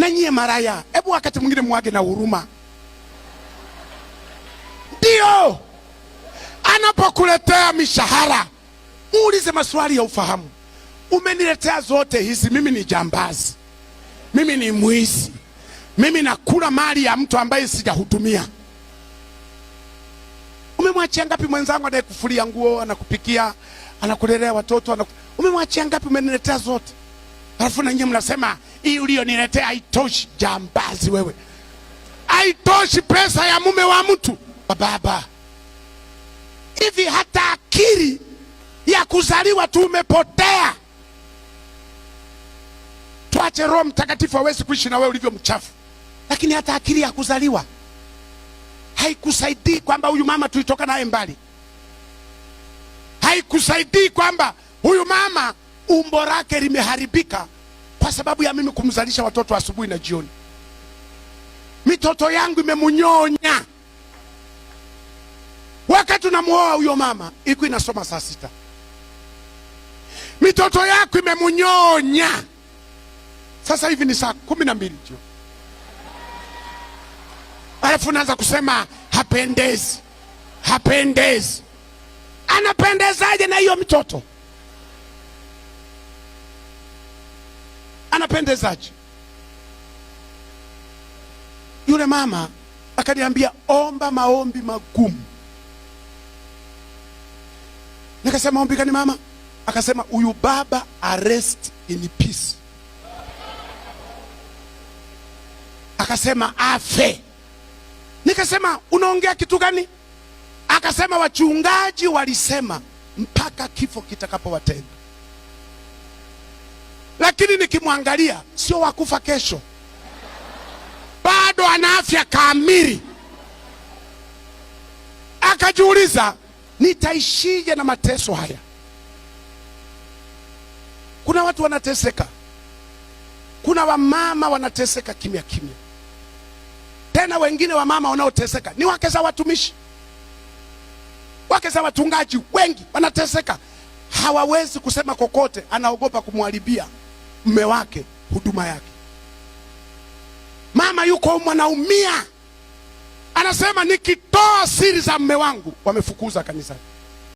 Na nyie maraya, hebu wakati mwingine mwage na huruma. Ndio anapokuletea mishahara, muulize maswali ya ufahamu. Umeniletea zote hizi, mimi ni jambazi, mimi ni mwizi, mimi nakula mali ya mtu ambaye sijahudumia. Umemwachia ngapi mwenzangu anayekufulia nguo, anakupikia, anakulelea watoto, umemwachia ngapi? Umeniletea zote, alafu na nyinyi mnasema hii ulioniletea haitoshi. Jambazi wewe, haitoshi pesa ya mume wa mtu. Baba, hivi hata akili ya kuzaliwa tu umepotea. Tuache Roho Mtakatifu hawezi kuishi na wewe ulivyo mchafu, lakini hata akili ya kuzaliwa haikusaidii kwamba huyu mama tulitoka naye mbali. Haikusaidii kwamba huyu mama umbo lake limeharibika kwa sababu ya mimi kumzalisha watoto asubuhi na jioni. Mitoto yangu imemunyonya. Wakati unamuoa huyo mama ilikuwa inasoma saa 6. Mitoto yako imemunyonya. Sasa hivi ni saa 12 tu. Alafu naanza kusema hapendezi. Hapendezi. Anapendezaje na hiyo mitoto? Anapendezaje? Yule mama akaniambia omba maombi magumu. Nikasema ombi gani mama? Akasema huyu baba arrest in peace. Akasema afe. Nikasema unaongea kitu gani? Akasema wachungaji walisema mpaka kifo kitakapowatenga. Lakini nikimwangalia sio wakufa kesho, bado ana afya kamili. Akajiuliza, nitaishije na mateso haya? Kuna watu wanateseka. Kuna wamama wanateseka kimya kimya. Tena wengine wamama wanaoteseka ni wake za watumishi, wake za wachungaji. Wengi wanateseka, hawawezi kusema kokote, anaogopa kumharibia mume wake huduma yake. Mama yuko mwanaumia, anasema nikitoa siri za mume wangu wamefukuza kanisani.